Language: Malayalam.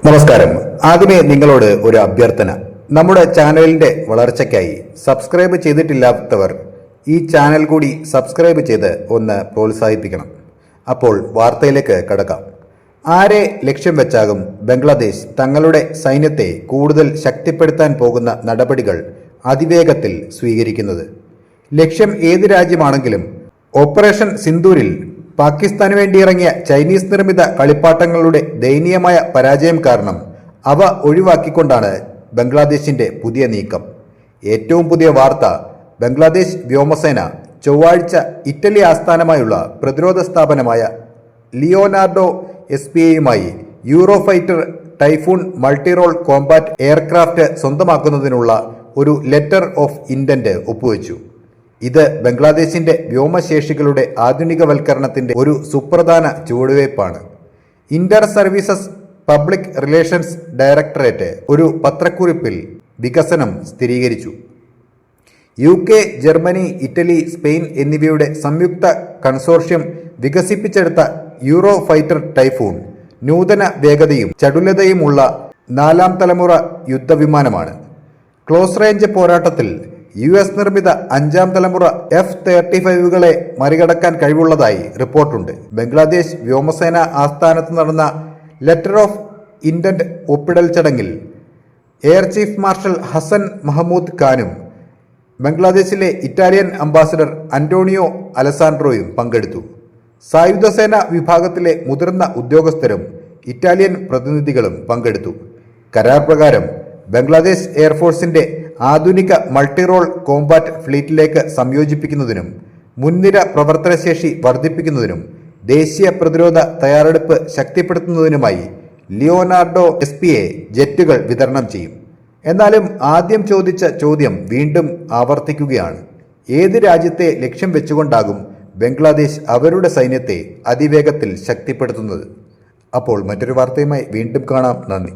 നമസ്കാരം. ആദ്യമേ നിങ്ങളോട് ഒരു അഭ്യർത്ഥന. നമ്മുടെ ചാനലിന്റെ വളർച്ചയ്ക്കായി സബ്സ്ക്രൈബ് ചെയ്തിട്ടില്ലാത്തവർ ഈ ചാനൽ കൂടി സബ്സ്ക്രൈബ് ചെയ്ത് ഒന്ന് പ്രോത്സാഹിപ്പിക്കണം. അപ്പോൾ വാർത്തയിലേക്ക് കടക്കാം. ആരെ ലക്ഷ്യം വെച്ചാകും ബംഗ്ലാദേശ് തങ്ങളുടെ സൈന്യത്തെ കൂടുതൽ ശക്തിപ്പെടുത്താൻ പോകുന്ന നടപടികൾ അതിവേഗത്തിൽ സ്വീകരിക്കുന്നത്? ലക്ഷ്യം ഏത് രാജ്യമാണെങ്കിലും ഓപ്പറേഷൻ സിന്ദൂരിൽ പാകിസ്ഥാന് വേണ്ടി ഇറങ്ങിയ ചൈനീസ് നിർമ്മിത കളിപ്പാട്ടങ്ങളുടെ ദയനീയമായ പരാജയം കാരണം അവ ഒഴിവാക്കിക്കൊണ്ടാണ് ബംഗ്ലാദേശിന്റെ പുതിയ നീക്കം. ഏറ്റവും പുതിയ വാർത്ത, ബംഗ്ലാദേശ് വ്യോമസേന ചൊവ്വാഴ്ച ഇറ്റലി ആസ്ഥാനമായുള്ള പ്രതിരോധ സ്ഥാപനമായ ലിയോനാർഡോ SPAയുമായി Eurofighter Typhoon multirole combat aircraft സ്വന്തമാക്കുന്നതിനുള്ള ഒരു ലെറ്റർ ഓഫ് ഇന്റന്റ് ഒപ്പുവെച്ചു. ഇത് ബംഗ്ലാദേശിന്റെ വ്യോമശേഷികളുടെ ആധുനികവൽക്കരണത്തിന്റെ ഒരു സുപ്രധാന ചുവടുവയ്പ്പാണ്. Inter services public relations directorate ഒരു പത്രക്കുറിപ്പിൽ വികസനം സ്ഥിരീകരിച്ചു. UK, ജർമ്മനി, ഇറ്റലി, സ്പെയിൻ എന്നിവയുടെ സംയുക്ത കൺസോർഷ്യം വികസിപ്പിച്ചെടുത്ത യൂറോ ഫൈറ്റർ ടൈഫൂൺ നൂതന വേഗതയും ചടുലതയുമുള്ള 4ാം തലമുറ യുദ്ധവിമാനമാണ്. ക്ലോസ് റേഞ്ച് പോരാട്ടത്തിൽ US നിർമ്മിത 5ാം തലമുറ F-35കളെ മറികടക്കാൻ കഴിവുള്ളതായി റിപ്പോർട്ടുണ്ട്. ബംഗ്ലാദേശ് വ്യോമസേന ആസ്ഥാനത്ത് നടന്ന ലെറ്റർ ഓഫ് ഇന്റന്റ് ഒപ്പിടൽ ചടങ്ങിൽ air chief marshal Hasan Mahmood ഖാനും ബംഗ്ലാദേശിലെ ഇറ്റാലിയൻ അംബാസഡർ അന്റോണിയോ അലസാൻഡ്രോയും പങ്കെടുത്തു. സായുധസേന വിഭാഗത്തിലെ മുതിർന്ന ഉദ്യോഗസ്ഥരും ഇറ്റാലിയൻ പ്രതിനിധികളും പങ്കെടുത്തു. കരാർ പ്രകാരം ബംഗ്ലാദേശ് എയർഫോഴ്സിന്റെ ആധുനിക മൾട്ടിറോൾ കോമ്പാറ്റ് ഫ്ലീറ്റിലേക്ക് സംയോജിപ്പിക്കുന്നതിനും മുൻനിര പ്രവർത്തനശേഷി വർദ്ധിപ്പിക്കുന്നതിനും ദേശീയ പ്രതിരോധ തയ്യാറെടുപ്പ് ശക്തിപ്പെടുത്തുന്നതിനുമായി ലിയോനാർഡോ SPA ജെറ്റുകൾ വിതരണം ചെയ്യും. എന്നാലും ആദ്യം ചോദിച്ച ചോദ്യം വീണ്ടും ആവർത്തിക്കുകയാണ്. ഏത് രാജ്യത്തെ ലക്ഷ്യം വെച്ചുകൊണ്ടാകും ബംഗ്ലാദേശ് അവരുടെ സൈന്യത്തെ അതിവേഗത്തിൽ ശക്തിപ്പെടുത്തുന്നത്? അപ്പോൾ മറ്റൊരു വാർത്തയുമായി വീണ്ടും കാണാം. നന്ദി.